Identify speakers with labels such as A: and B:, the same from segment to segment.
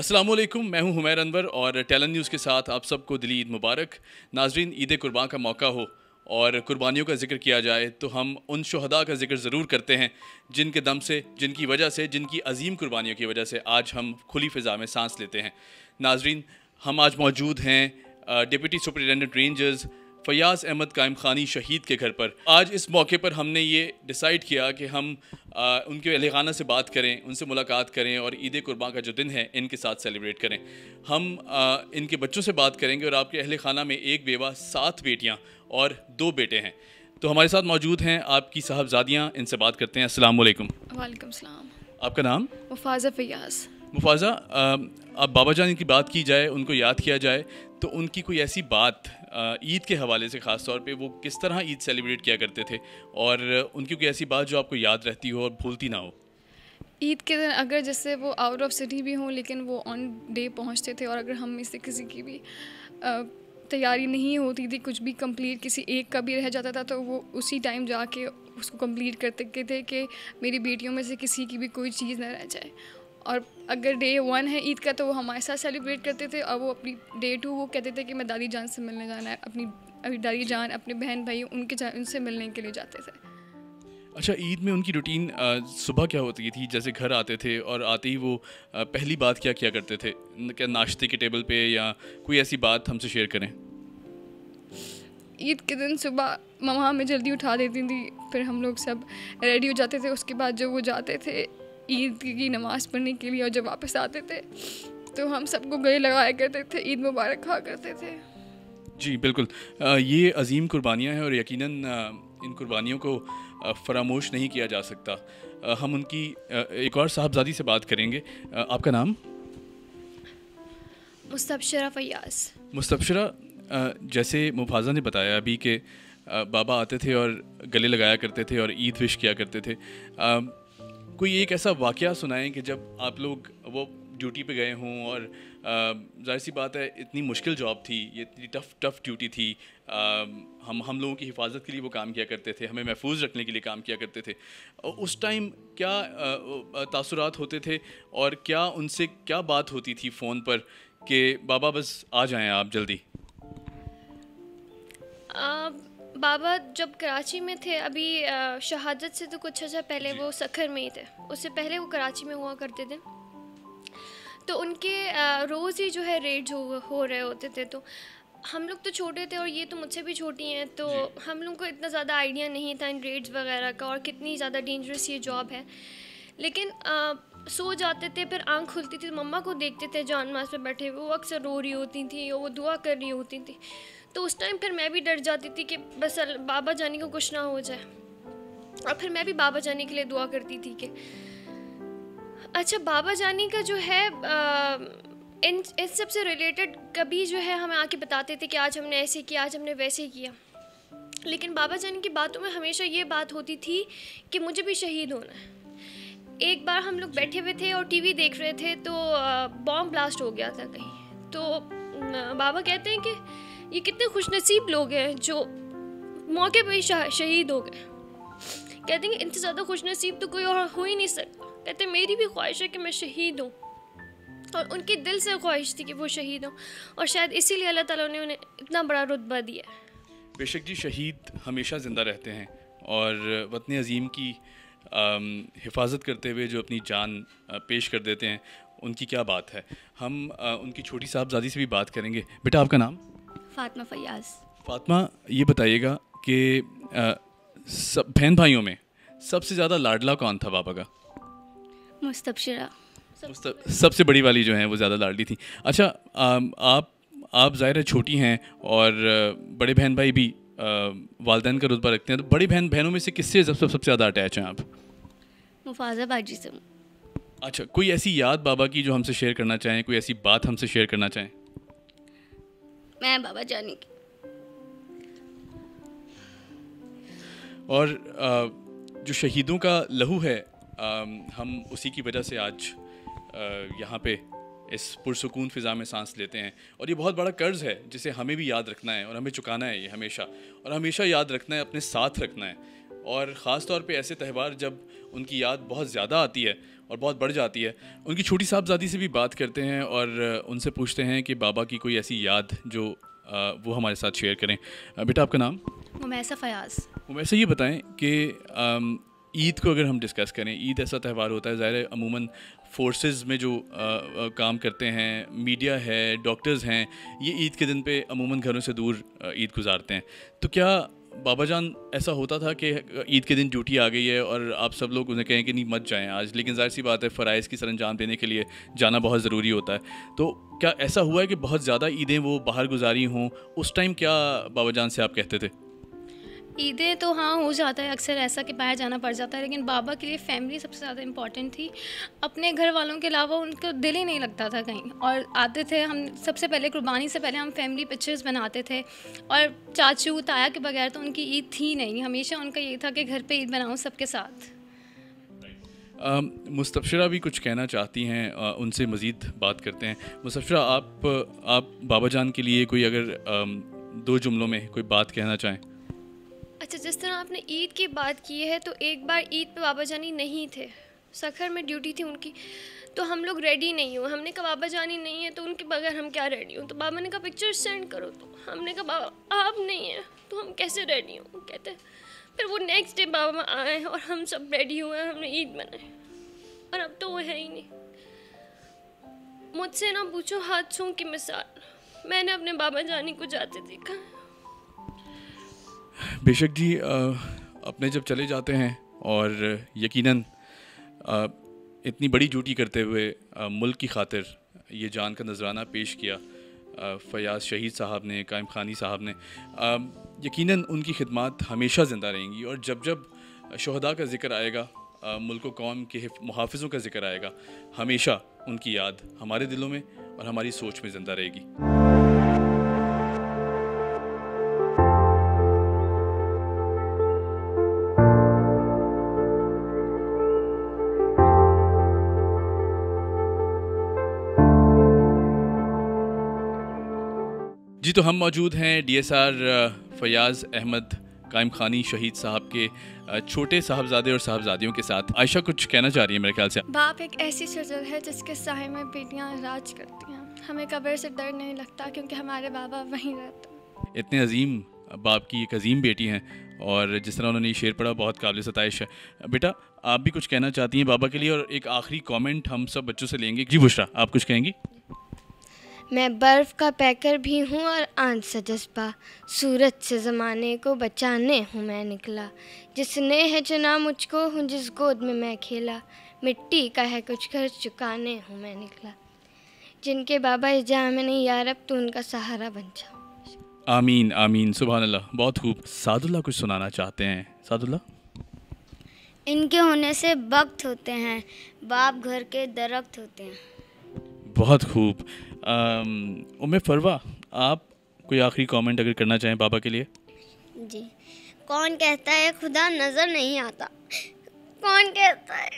A: अस्सलाम वालेकुम, मैं हूं हुमैर अनवर और टैलेंट न्यूज़ के साथ आप सबको दिली ईद मुबारक। नाजरीन, ईद कुर्बान का मौका हो और कुर्बानियों का जिक्र किया जाए तो हम उन शुहदा का जिक्र ज़रूर करते हैं जिनके दम से, जिनकी वजह से, जिनकी अजीम कुर्बानियों की वजह से आज हम खुली फ़िज़ा में सांस लेते हैं। नाजरीन, हम आज मौजूद हैं deputy superintendent rangers Fayaz Ahmed Qaim Khani शहीद के घर पर। आज इस मौके पर हमने ये डिसाइड किया कि हम उनके अहले खाना से बात करें, उनसे मुलाकात करें और ईद कुर्बान का जो दिन है इनके साथ सेलिब्रेट करें। हम इनके बच्चों से बात करेंगे और आपके अहले खाना में एक बेवा, 7 बेटियां और 2 बेटे हैं। तो हमारे साथ मौजूद हैं आपकी साहबजादियाँ, इनसे बात करते हैं। अस्सलाम वालेकुम।
B: वालेकुम सलाम।
A: आपका नाम?
B: मुफाजा फ़याज़।
A: मुफाजा, अब बाबा जान की बात की जाए, उनको याद किया जाए तो उनकी कोई ऐसी बात ईद के हवाले से ख़ास तौर पे वो किस तरह ईद सेलिब्रेट किया करते थे और उनकी कोई ऐसी बात जो आपको याद रहती हो और भूलती ना हो?
B: ईद के दिन अगर जैसे वो आउट ऑफ सिटी भी हों लेकिन वो ऑन डे पहुंचते थे और अगर हम में से किसी की भी तैयारी नहीं होती थी, कुछ भी कंप्लीट किसी एक का भी रह जाता था तो वो उसी टाइम जाके उसको कंप्लीट करते थे कि मेरी बेटियों में से किसी की भी कोई चीज़ ना रह जाए। और अगर डे 1 है ईद का तो वो हमारे साथ सेलिब्रेट करते थे और वो अपनी डे 2 वो कहते थे कि मैं दादी जान से मिलने जाना है, अपनी दादी जान, अपने बहन भाई उनसे मिलने के लिए जाते थे।
A: अच्छा, ईद में उनकी रूटीन सुबह क्या होती थी? जैसे घर आते थे और आते ही वो पहली बात क्या किया करते थे? क्या नाश्ते के टेबल पे या कोई ऐसी बात हमसे शेयर करें?
B: ईद के दिन सुबह मम्मा हमें जल्दी उठा देती थी, फिर हम लोग सब रेडी हो जाते थे। उसके बाद जब वो जाते थे ईद की नमाज़ पढ़ने के लिए और जब वापस आते थे तो हम सबको गले लगाया करते थे, ईद मुबारक कहा करते थे।
A: जी बिल्कुल, ये अजीम कुर्बानियाँ हैं और यकीनन इन कुर्बानियों को फरामोश नहीं किया जा सकता। हम उनकी एक और साहबजादी से बात करेंगे। आपका नाम?
B: मुस्तबशिरा फ़याज़।
A: मुस्तबशिरा, जैसे मुफाजा ने बताया अभी कि बाबा आते थे और गले लगाया करते थे और ईद विश किया करते थे। कोई एक ऐसा वाक़या सुनाएं कि जब आप लोग वो ड्यूटी पे गए हों और ज़ाहिर सी बात है इतनी मुश्किल जॉब थी, ये इतनी टफ़ ड्यूटी थी। हम लोगों की हिफाजत के लिए वो काम किया करते थे, हमें महफूज रखने के लिए काम किया करते थे। और उस टाइम क्या तासुरात होते थे और क्या उनसे क्या बात होती थी फ़ोन पर कि बाबा बस आ जाएं आप जल्दी?
C: बाबा जब कराची में थे, अभी शहादत से तो कुछ अच्छा पहले वो सखर में ही थे, उससे पहले वो कराची में हुआ करते थे। तो उनके रोज़ ही जो है रेड्स हो रहे होते थे। तो हम लोग तो छोटे थे और ये तो मुझसे भी छोटी हैं, तो हम लोग को इतना ज़्यादा आइडिया नहीं था इन रेड्स वगैरह का और कितनी ज़्यादा डेंजरस ये जॉब है। लेकिन सो जाते थे, फिर आँख खुलती थी, मम्मा को देखते थे जान मास पे बैठे हुए, वो अक्सर रो रही होती थी और वो दुआ कर रही होती थी। तो उस टाइम फिर मैं भी डर जाती थी कि बस बाबा जाने को कुछ ना हो जाए, और फिर मैं भी बाबा जाने के लिए दुआ करती थी कि अच्छा बाबा जाने का जो है इन सब से रिलेटेड कभी जो है हमें आके बताते थे कि आज हमने ऐसे किया, आज हमने वैसे किया। लेकिन बाबा जाने की बातों में हमेशा ये बात होती थी कि मुझे भी शहीद होना है। एक बार हम लोग बैठे हुए थे और टीवी देख रहे थे तो बॉम्ब ब्लास्ट हो गया था कहीं। तो बाबा कहते हैं कि ये कितने खुशनसीब लोग हैं जो मौके पे ही शहीद हो गए। कहते हैं कि इनसे ज़्यादा खुशनसीब तो कोई और हो ही नहीं सकता। कहते हैं मेरी भी ख्वाहिश है कि मैं शहीद हूँ, और उनकी दिल से ख्वाहिश थी कि वो शहीद हों, और शायद इसीलिए अल्लाह ताला ने उन्हें इतना बड़ा रुतबा दिया है।
A: बेशक जी, शहीद हमेशा ज़िंदा रहते हैं और वतन अजीम की हिफाजत करते हुए जो अपनी जान पेश कर देते हैं, उनकी क्या बात है। हम उनकी छोटी साहबजादी से भी बात करेंगे। बेटा, आपका नाम?
D: फ़ातिमा फ़याज़।
A: फ़ातिमा, ये बताइएगा कि सब बहन भाइयों में सबसे ज़्यादा लाडला कौन था बाबा का?
D: मुस्तबशिरा।
A: सबसे बड़ी वाली जो है वो ज़्यादा लाडली थी। अच्छा, आप ज़ाहिर है छोटी हैं और बड़े बहन भाई भी वालिदैन का रुतबा रखते हैं, तो बड़ी बहनों में से किससे सबसे ज़्यादा अटैच हैं आप?
D: मुफाजा बाजी से।
A: अच्छा, कोई ऐसी याद बाबा की जो हमसे शेयर करना चाहें, कोई ऐसी बात हमसे शेयर करना चाहें?
D: मैं बाबा जाने की
A: और जो शहीदों का लहू है, हम उसी की वजह से आज यहाँ पे इस पुरसुकून फ़िज़ा में सांस लेते हैं। और ये बहुत बड़ा कर्ज़ है जिसे हमें भी याद रखना है और हमें चुकाना है ये हमेशा, और हमेशा याद रखना है, अपने साथ रखना है। और ख़ास तौर पे ऐसे त्यौहार जब उनकी याद बहुत ज़्यादा आती है, और बहुत बढ़ जाती है। उनकी छोटी साहबजादी से भी बात करते हैं और उनसे पूछते हैं कि बाबा की कोई ऐसी याद जो वो हमारे साथ शेयर करें। बेटा आपका नाम?
D: मुमैसा फयाज़।
A: वैसे ये बताएं कि ईद को अगर हम डिस्कस करें, ईद ऐसा त्यौहार होता है, ज़ाहिर है अमूमन फोर्सेस में जो काम करते हैं, मीडिया है, डॉक्टर्स हैं, ये ईद के दिन पे अमूमन घरों से दूर ईद गुजारते हैं। तो क्या बाबा जान ऐसा होता था कि ईद के दिन ड्यूटी आ गई है और आप सब लोग उन्हें कहें कि नहीं मत जाएं आज, लेकिन जाहिर सी बात है फ़राइज़ की सरंजाम देने के लिए जाना बहुत ज़रूरी होता है, तो क्या ऐसा हुआ है कि बहुत ज़्यादा ईदें वो बाहर गुजारी हों? उस टाइम क्या बाबा जान से आप कहते थे?
D: ईदें तो हाँ हो जाता है अक्सर ऐसा कि बाहर जाना पड़ जाता है, लेकिन बाबा के लिए फैमिली सबसे ज़्यादा इम्पॉर्टेंट थी। अपने घर वालों के अलावा उनको दिल ही नहीं लगता था कहीं, और आते थे हम सबसे पहले कुर्बानी से पहले हम फैमिली पिक्चर्स बनाते थे, और चाचू ताया के बगैर तो उनकी ईद थी नहीं। हमेशा उनका ये था कि घर पे ईद बनाऊँ सबके साथ।
A: मुस्तबशिरा भी कुछ कहना चाहती हैं, उनसे मज़ीद बात करते हैं। मुस्तबशिरा आप बाबा जान के लिए कोई अगर 2 जुमलों में कोई बात कहना चाहें?
C: अच्छा, जिस तरह आपने ईद की बात की है, तो एक बार ईद पे बाबा जानी नहीं थे, सखर में ड्यूटी थी उनकी, तो हम लोग रेडी नहीं हुए। हमने कहा बाबा जानी नहीं है तो उनके बगैर हम क्या रेडी हो? तो बाबा ने कहा पिक्चर सेंड करो, तो हमने कहा बाबा आप नहीं हैं तो हम कैसे रेडी हों? कहते फिर वो नेक्स्ट डे बाबा आए और हम सब रेडी हुए, हमने ईद मनाई, और अब तो वो है ही नहीं। मुझसे ना पूछो हादसों की मिसाल, मैंने अपने बाबा जानी को जाते देखा।
A: बेशक जी, अपने जब चले जाते हैं और यकीनन इतनी बड़ी ड्यूटी करते हुए मुल्क की खातिर ये जान का नजराना पेश किया फयाज़ शहीद साहब ने, कायम खानी साहब ने, यकीनन उनकी खिदमत हमेशा ज़िंदा रहेंगी। और जब जब शहदा का ज़िक्र आएगा, मुल्क व कौम के मुहाफ़िज़ों का ज़िक्र आएगा, हमेशा उनकी याद हमारे दिलों में और हमारी सोच में ज़िंदा रहेगी। जी, तो हम मौजूद हैं DSR फयाज़ अहमद कायम खानी शहीद साहब के छोटे साहबजादे और साहबजादियों के साथ। आयशा कुछ कहना चाह रही है मेरे ख्याल से।
B: बाप एक ऐसी शजर है जिसके साए में बेटियां राज करती हैं। हमें कब्र से डर नहीं लगता क्योंकि हमारे बाबा वहीं रहते हैं।
A: इतने अजीम बाप की एक अजीम बेटी हैं, और जिस तरह उन्होंने ये शेर पढ़ा बहुत काबिल सताइश है। बेटा आप भी कुछ कहना चाहती हैं बाबा के लिए, और एक आखिरी कमेंट हम सब बच्चों से लेंगे। जी बुशरा, आप कुछ कहेंगी?
E: मैं बर्फ़ का पैकर भी हूँ और आंच सा जज्बा, सूरज से ज़माने को बचाने हूँ मैं निकला, जिसने है चुना मुझको हूँ जिस गोद में मैं खेला, मिट्टी का है कुछ घर चुकाने हूँ मैं निकला, जिनके बाबा इस जहाँ में नहीं यार अब तो उनका सहारा बन जाओ।
A: आमीन आमीन, सुभान अल्लाह, बहुत खूब। सादुल्लाह कुछ सुनाना चाहते हैं। सादुल्लाह?
E: इनके होने से वक्त होते हैं, बाप घर के दरख्त होते हैं।
A: बहुत खूब। उम्मे फरवा, आप कोई आखिरी कमेंट अगर करना चाहें बाबा के लिए?
E: जी, कौन कहता है खुदा नज़र नहीं आता? कौन कहता है?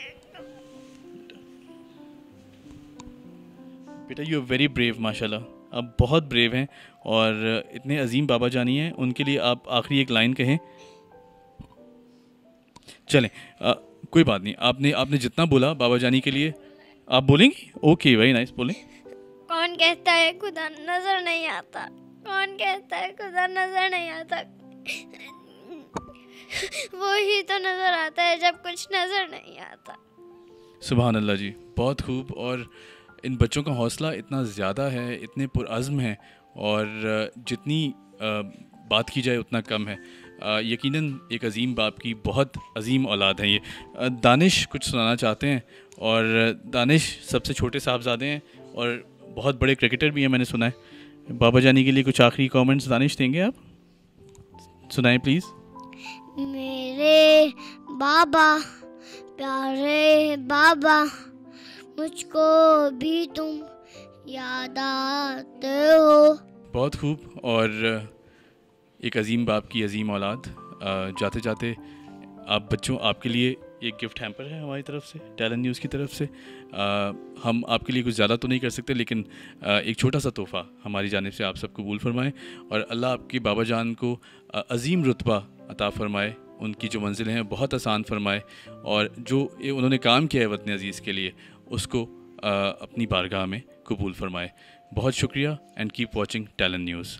A: बेटा यू आर वेरी ब्रेव, माशाल्लाह, आप बहुत ब्रेव हैं और इतने अजीम बाबा जानी हैं। उनके लिए आप आखिरी एक लाइन कहें। चलें, कोई बात नहीं, आपने जितना बोला बाबा जानी के लिए आप बोलेंगी? ओके, वेरी नाइस, बोलें।
E: कौन कहता है खुदा नजर नहीं आता? कौन कहता है खुदा नजर नहीं आता? वो ही तो नजर आता है जब कुछ नजर नहीं आता।
A: सुभान अल्लाह जी, बहुत खूब। और इन बच्चों का हौसला इतना ज़्यादा है, इतने पुरअज़्म हैं, और जितनी बात की जाए उतना कम है। यकीनन एक अजीम बाप की बहुत अजीम औलाद है ये। दानिश कुछ सुनाना चाहते हैं, और दानिश सबसे छोटे साहबजादे हैं और बहुत बड़े क्रिकेटर भी हैं, मैंने सुना है। बाबा जानी के लिए कुछ आखिरी कमेंट्स दानिश देंगे आप? सुनाएं प्लीज़।
E: मेरे बाबा, प्यारे बाबा, मुझको भी तुम याद आते हो।
A: बहुत खूब। और एक अजीम बाप की अजीम औलाद। जाते जाते आप बच्चों, आपके लिए एक गिफ्ट हैम्पर है हमारी तरफ से, टैलेंट न्यूज़ की तरफ से। हम आपके लिए कुछ ज़्यादा तो नहीं कर सकते, लेकिन एक छोटा सा तोहफ़ा हमारी जानिब से आप सब कबूल फरमाएं, और अल्लाह आपकी बाबा जान को अजीम रुतबा अता फरमाए उनकी जो मंजिलें हैं बहुत आसान फरमाए, और जो उन्होंने काम किया है वतन अज़ीज़ के लिए उसको अपनी बारगाह में कबूल फरमाए। बहुत शुक्रिया and keep watching talent news.